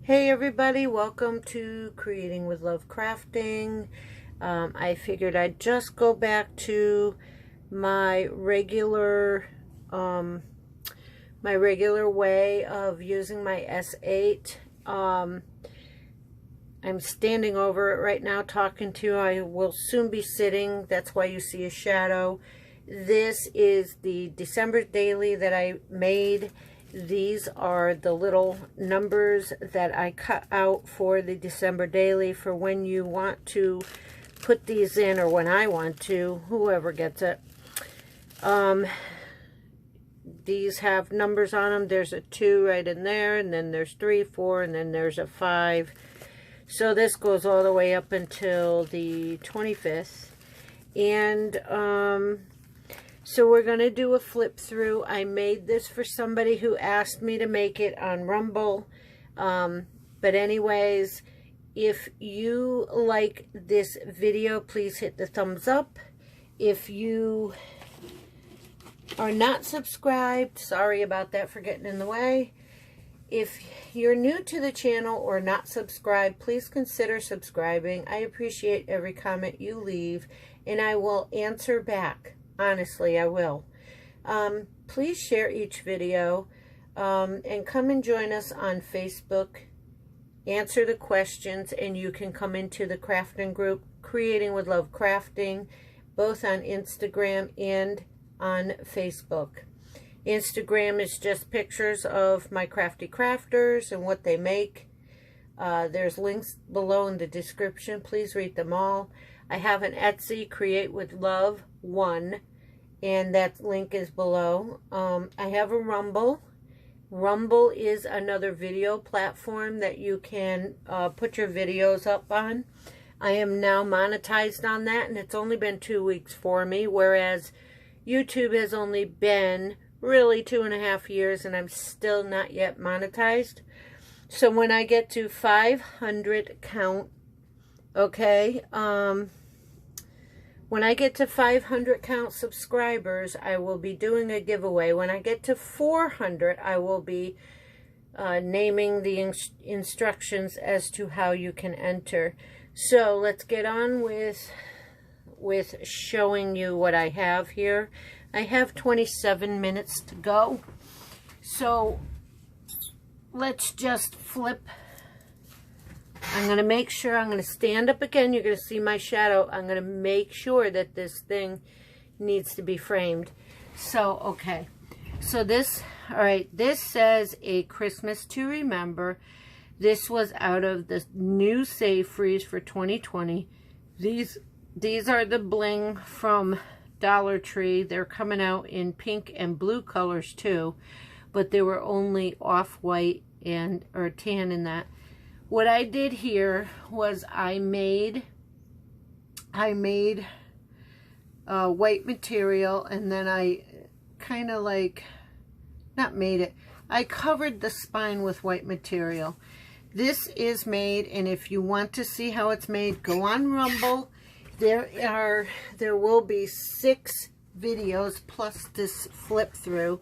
Hey everybody, welcome to Creating with Love Crafting. I figured I'd just go back to my regular way of using my S8. I'm standing over it right now talking to you. I will soon be sitting. That's why you see a shadow. This is the December Daily that I made. These are the little numbers that I cut out for the December Daily for when you want to put these in, or when I want to, whoever gets it. These have numbers on them. There's a 2 right in there, and then there's 3, 4, and then there's a 5. So this goes all the way up until the 25th. And so we're going to do a flip through. I made this for somebody who asked me to make it on Rumble. But anyways, if you like this video, please hit the thumbs up. If you are not subscribed, sorry about that for getting in the way. If you're new to the channel or not subscribed, please consider subscribing. I appreciate every comment you leave, and I will answer back. Honestly, I will. Please share each video and come and join us on Facebook. Answer the questions, and you can come into the crafting group, Creating with Love Crafting, both on Instagram and on Facebook. Instagram is just pictures of my crafty crafters and what they make. There's links below in the description. Please read them all. I have an Etsy, Create with Love 1, and that link is below. I have a Rumble. Rumble is another video platform that you can put your videos up on. I am now monetized on that, and it's only been 2 weeks for me, whereas YouTube has only been really 2.5 years, and I'm still not yet monetized. So when I get to 500 count, okay, when I get to 500 count subscribers, I will be doing a giveaway. When I get to 400, I will be naming the instructions as to how you can enter. So let's get on with showing you what I have here. I have 27 minutes to go. So let's just flip. I'm going to make sure, I'm going to stand up again. You're going to see my shadow. I'm going to make sure that this thing needs to be framed. So, okay. So this, all right, this says A Christmas to Remember. This was out of the new Save Freeze for 2020. These are the bling from Dollar Tree. They're coming out in pink and blue colors too, but they were only off-white and or tan in that. What I did here was I made white material, and then I kind of like, not made it, I covered the spine with white material. This is made, and if you want to see how it's made, go on Rumble. There will be 6 videos plus this flip through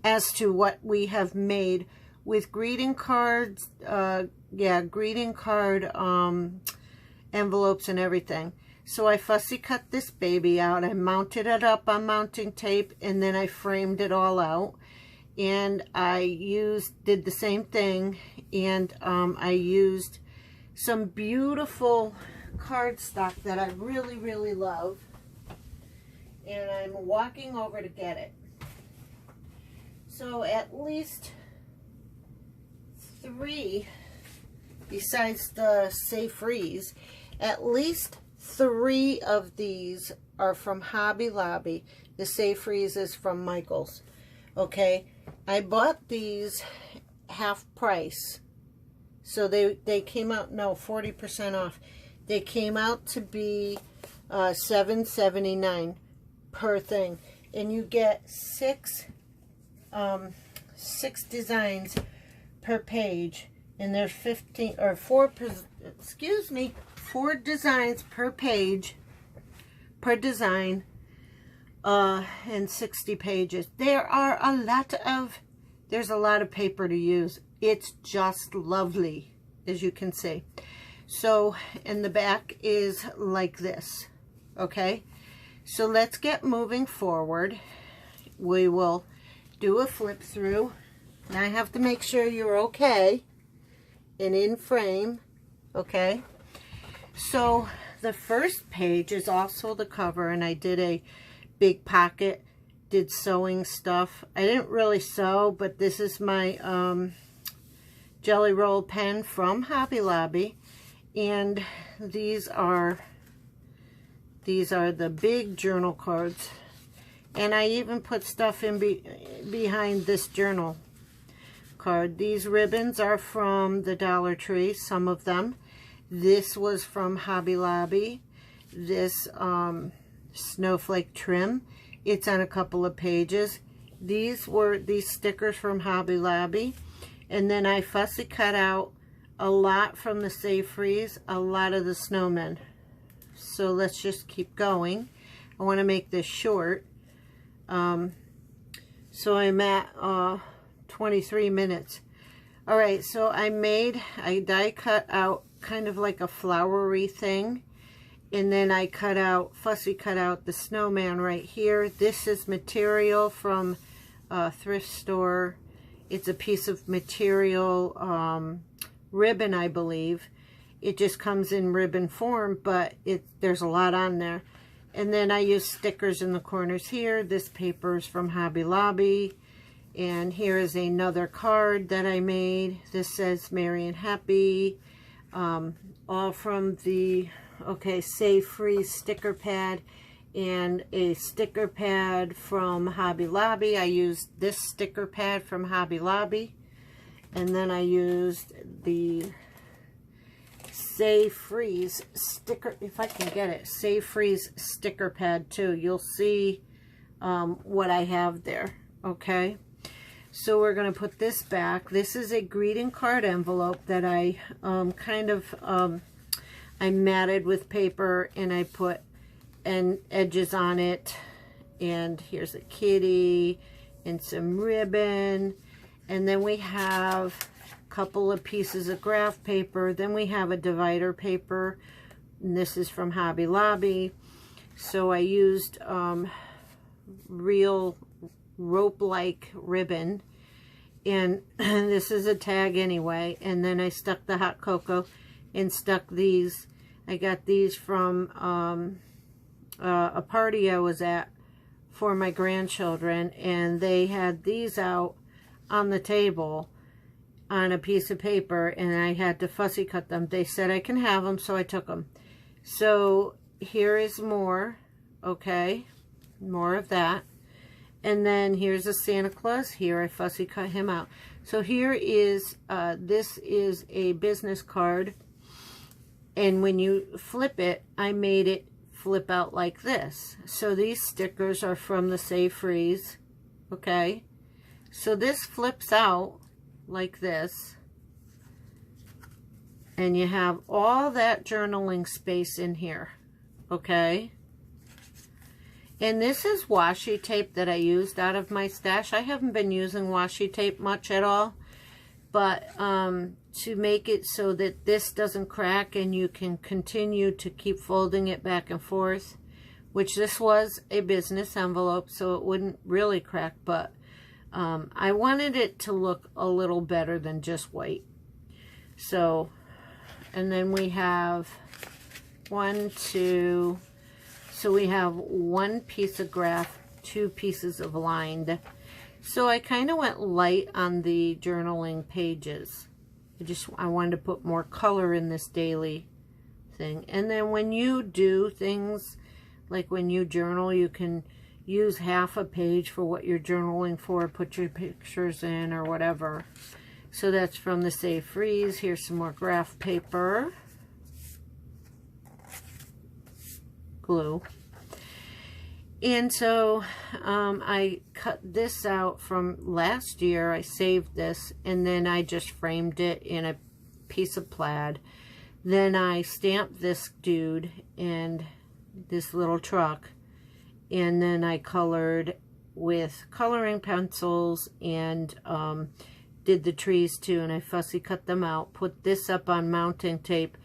as to what we have made with greeting cards, greeting card envelopes and everything. So I fussy cut this baby out. I mounted it up on mounting tape, and then I framed it all out. And I did the same thing, and I used some beautiful cardstock that I really, really love. And I'm walking over to get it. So at least 3, besides the Save Freeze, at least 3 of these are from Hobby Lobby. The Save Freeze is from Michael's. Okay, I bought these half price. So they came out, no, 40% off. They came out to be $7.79 per thing. And you get 6 designs per page, and there's 4 designs per page per design, and 60 pages. There's a lot of paper to use. It's just lovely. as you can see. So, and the back is like this, okay? So let's get moving forward. We will do a flip through. Now I have to make sure you're okay and in frame, okay? So the first page is also the cover, and I did a big pocket, did sewing stuff. I didn't really sew, but this is my Jelly Roll pen from Hobby Lobby, and these are the big journal cards, and I even put stuff in behind this journal card. These ribbons are from the Dollar Tree, some of them. This was from Hobby Lobby. This snowflake trim, it's on a couple of pages. These were these stickers from Hobby Lobby, and then I fussy cut out a lot from the Save Freeze, a lot of the snowmen. So let's just keep going. I want to make this short. So I'm at 23 minutes. All right, so I die cut out kind of like a flowery thing, and then I fussy cut out the snowman right here. This is material from a thrift store. It's a piece of material, ribbon, I believe. It just comes in ribbon form, but there's a lot on there. And then I use stickers in the corners here. This paper is from Hobby Lobby. And here is another card that I made. This says Merry and Happy. All from the, Save Freeze sticker pad. And a sticker pad from Hobby Lobby. I used this sticker pad from Hobby Lobby. And then I used the Save Freeze sticker, if I can get it, Save Freeze sticker pad too. You'll see what I have there, okay? So we're going to put this back. This is a greeting card envelope that I I matted with paper, and I put edges on it. And here's a kitty and some ribbon. And then we have a couple of pieces of graph paper. Then we have a divider paper. And this is from Hobby Lobby. So I used real rope-like ribbon. And this is a tag anyway. And then I stuck the hot cocoa and stuck these. I got these from a party I was at for my grandchildren. And they had these out on the table on a piece of paper, and I had to fussy cut them. They said I can have them, so I took them. So here is more, okay, more of that. And then here's a Santa Claus. Here I fussy cut him out. So here is, this is a business card, and when you flip it, I made it flip out like this. So these stickers are from the Save Freeze, okay? So this flips out like this, and you have all that journaling space in here, okay? And this is washi tape that I used out of my stash. I haven't been using washi tape much at all, but to make it so that this doesn't crack and you can continue to keep folding it back and forth, which this was a business envelope, so it wouldn't really crack, but I wanted it to look a little better than just white. So, and then we have so we have one piece of graph, 2 pieces of lined. So I kind of went light on the journaling pages. I wanted to put more color in this daily thing. And then when you do things, like when you journal, you can use half a page for what you're journaling for, put your pictures in or whatever. So that's from the Save Freeze. Here's some more graph paper. Glue. And so I cut this out from last year. I saved this, and then I just framed it in a piece of plaid. Then I stamped this dude and this little truck. And then I colored with coloring pencils and did the trees too, and I fussy cut them out, put this up on mounting tape,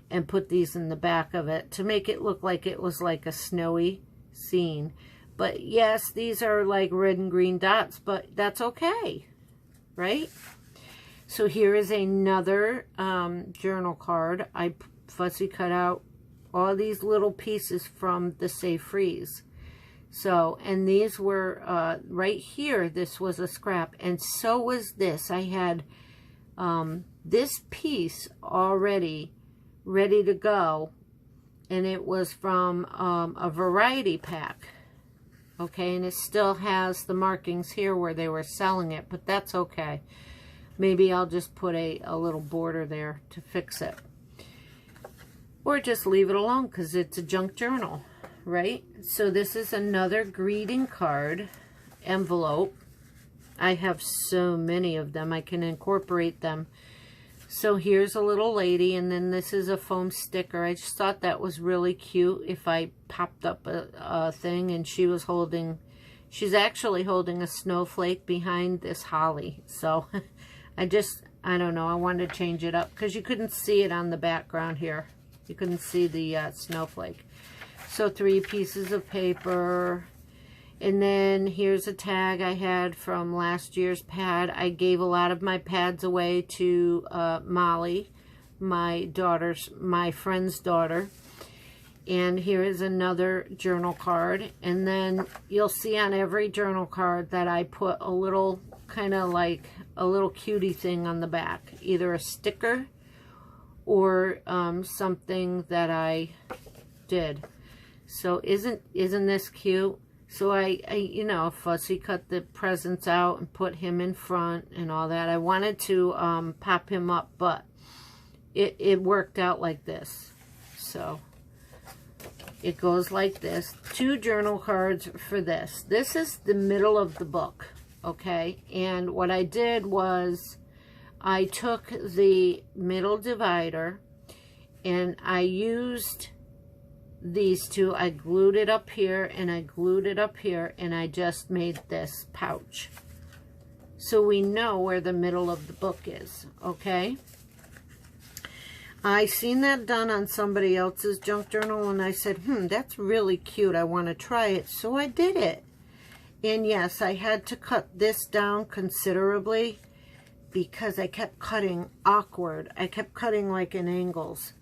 and put these in the back of it to make it look like it was like a snowy scene. But yes, these are like red and green dots, but that's okay, right? So here is another journal card. I fussy cut out all these little pieces from the Save Freeze. So, and these were, right here, this was a scrap, and so was this. I had this piece already ready to go, and it was from a variety pack. Okay, and it still has the markings here where they were selling it, but that's okay. Maybe I'll just put a little border there to fix it. Or just leave it alone because it's a junk journal, right? So this is another greeting card envelope. I have so many of them. I can incorporate them. So here's a little lady, and then this is a foam sticker. I just thought that was really cute if I popped up a thing and she was holding, she's actually holding a snowflake behind this holly. So I don't know, I wanted to change it up because you couldn't see it on the background here. You couldn't see the snowflake. So 3 pieces of paper. And then here's a tag I had from last year's pad. I gave a lot of my pads away to Molly, my friend's daughter. And here is another journal card. And then you'll see on every journal card that I put a little, kind of like a little cutie thing on the back. Either a sticker or something that I did. So isn't this cute? So I you know, fussy cut the presents out and put him in front and all that. I wanted to pop him up, but it worked out like this. So it goes like this. 2 journal cards for this. This is the middle of the book, okay? And what I did was I took the middle divider and I used these 2. I glued it up here and I glued it up here, and I just made this pouch. So we know where the middle of the book is, okay? I seen that done on somebody else's junk journal, and I said, that's really cute. I want to try it. So I did it. And yes, I had to cut this down considerably because I kept cutting awkward. I kept cutting like in angles.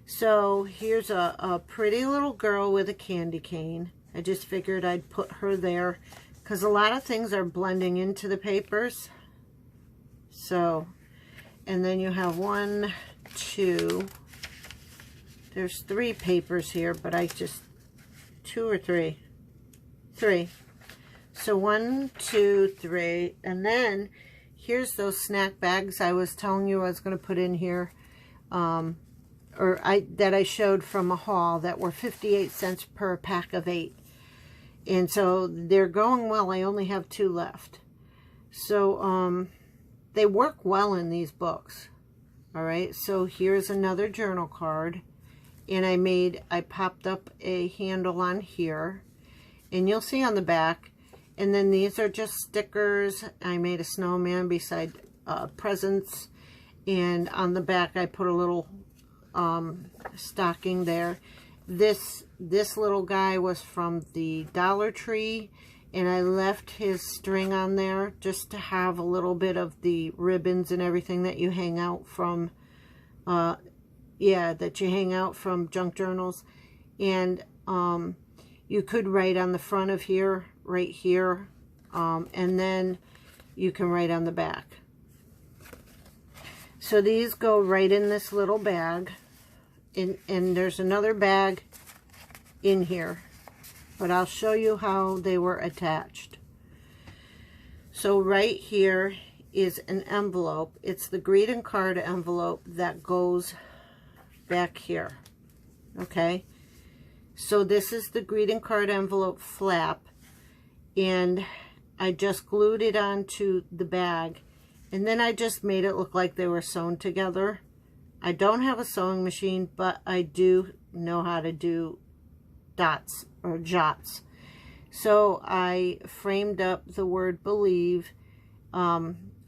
So here's a pretty little girl with a candy cane. I just figured I'd put her there because a lot of things are blending into the papers. So, and then you have 1, 2, there's 3 papers here, but I just, 2 or 3? 3. So 1, 2, 3, and then here's those snack bags I was telling you I was going to put in here. That I showed from a haul that were 58 cents per pack of 8. And so they're going well. I only have 2 left. So they work well in these books. All right. So here's another journal card. And I popped up a handle on here. And you'll see on the back. And then these are just stickers. I made a snowman beside presents. And on the back I put a little stocking there. This little guy was from the Dollar Tree, and I left his string on there just to have a little bit of the ribbons and everything that you hang out from that you hang out from junk journals. And you could write on the front of here, right here, and then you can write on the back. So these go right in this little bag. And there's another bag in here. But I'll show you how they were attached. So right here is an envelope. It's the greeting card envelope that goes back here. Okay? So this is the greeting card envelope flap. And I just glued it onto the bag. And then I just made it look like they were sewn together. I don't have a sewing machine, but I do know how to do dots or jots. So I framed up the word believe.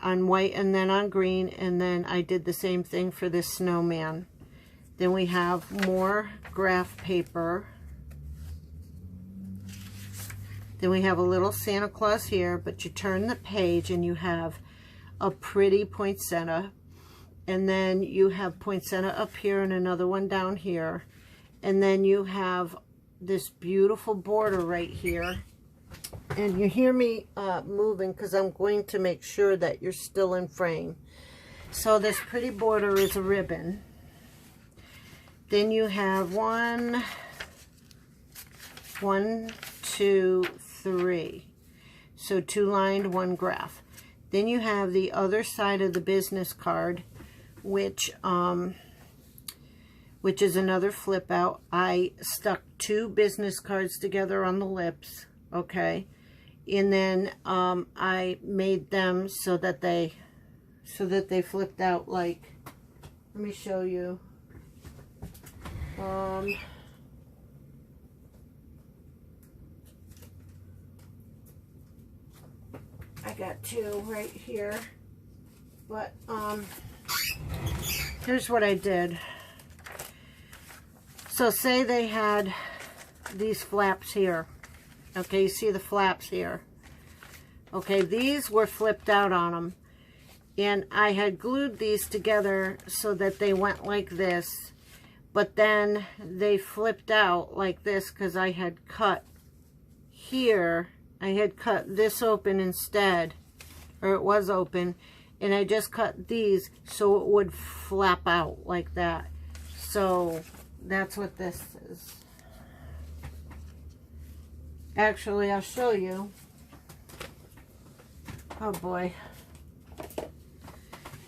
on white and then on green, and then I did the same thing for this snowman. Then we have more graph paper. Then we have a little Santa Claus here, but you turn the page and you have a pretty poinsettia. And then you have poinsettia up here and another one down here. And then you have this beautiful border right here. And you hear me moving because I'm going to make sure that you're still in frame. So this pretty border is a ribbon. Then you have 1, 2, 3. So 2 lined, 1 graph. Then you have the other side of the business card, which is another flip out. I stuck 2 business cards together on the lips, okay? And then I made them so that they flipped out like, let me show you. I got 2 right here, but here's what I did. So say they had these flaps here. Okay, you see the flaps here. Okay, these were flipped out on them. And I had glued these together so that they went like this. But then they flipped out like this because I had cut here. I had cut this open instead. Or it was open. And I just cut these so it would flap out like that. So that's what this is. Actually, I'll show you. Oh boy.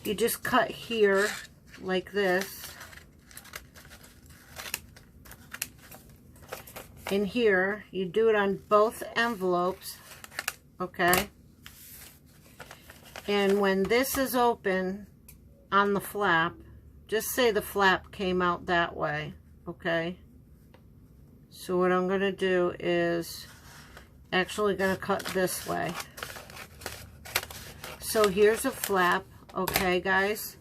You just cut here like this. And here, you do it on both envelopes, okay? And when this is open on the flap, just say the flap came out that way, okay? So what I'm going to do is actually going to cut this way. So here's a flap, okay, guys?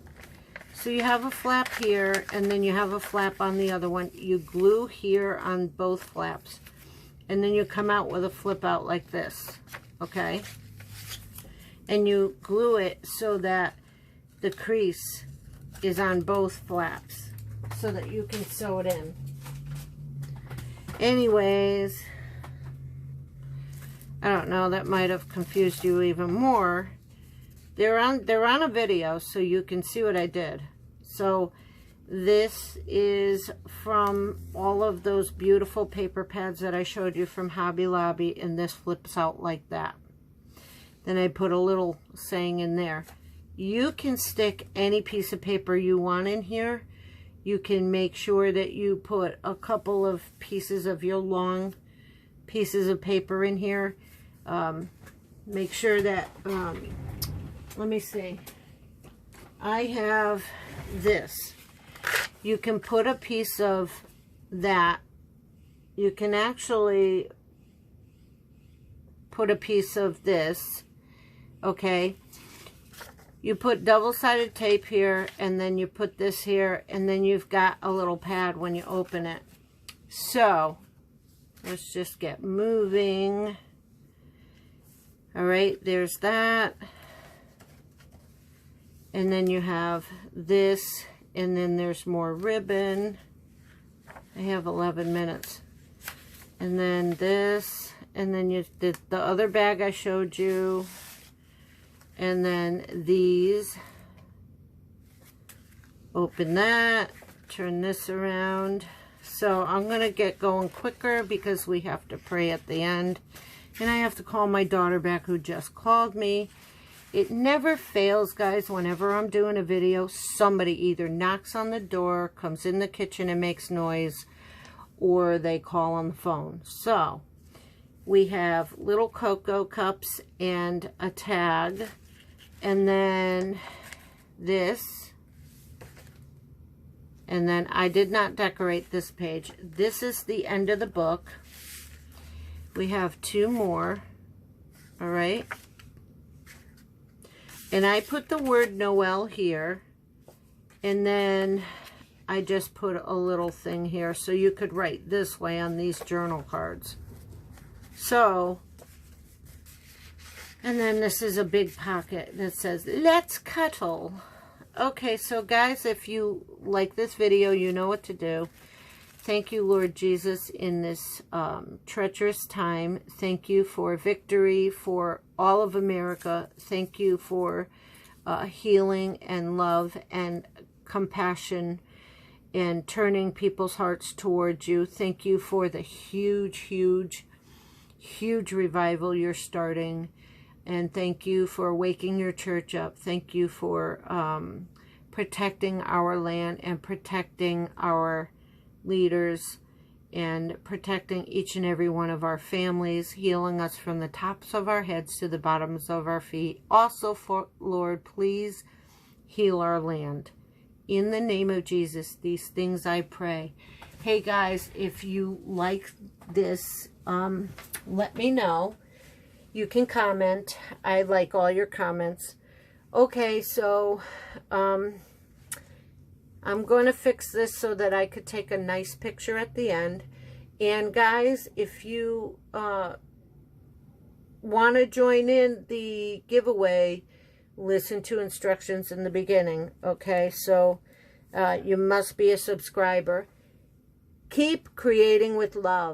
So you have a flap here, and then you have a flap on the other one. You glue here on both flaps. And then you come out with a flip out like this, okay? And you glue it so that the crease is on both flaps so that you can sew it in. Anyways, I don't know, that might have confused you even more. They're on a video, so you can see what I did. So this is from all of those beautiful paper pads that I showed you from Hobby Lobby, and this flips out like that. Then I put a little saying in there. You can stick any piece of paper you want in here. You can make sure that you put a couple of pieces of your long pieces of paper in here. Make sure that, let me see. I have this. You can put a piece of that. You can actually put a piece of this, okay? You put double-sided tape here, and then you put this here, and then you've got a little pad when you open it. So, let's just get moving. All right, there's that. And then you have this, and then there's more ribbon. I have 11 minutes. And then this, and then you did the other bag I showed you. And then these. Open that, turn this around. So I'm going to get going quicker because we have to pray at the end. And I have to call my daughter back who just called me. It never fails, guys, whenever I'm doing a video, somebody either knocks on the door, comes in the kitchen and makes noise, or they call on the phone. So, we have little cocoa cups and a tag, and then this, and then I did not decorate this page. This is the end of the book. We have 2 more, all right? And I put the word Noel here. And then I just put a little thing here. So you could write this way on these journal cards. So, and then this is a big pocket that says, let's cuddle. Okay, so guys, if you like this video, you know what to do. Thank you, Lord Jesus, in this treacherous time. Thank you for victory for all of America. Thank you for healing and love and compassion and turning people's hearts towards you. Thank you for the huge, huge, huge revival you're starting. And thank you for waking your church up. Thank you for protecting our land and protecting our leaders and protecting each and every one of our families, healing us from the tops of our heads to the bottoms of our feet. Also, for Lord, please heal our land. In the name of Jesus, these things I pray. Hey guys, if you like this, let me know. You can comment. I like all your comments. Okay, so I'm going to fix this so that I could take a nice picture at the end. And guys, if you want to join in the giveaway, listen to instructions in the beginning. Okay, so you must be a subscriber. Keep creating with love.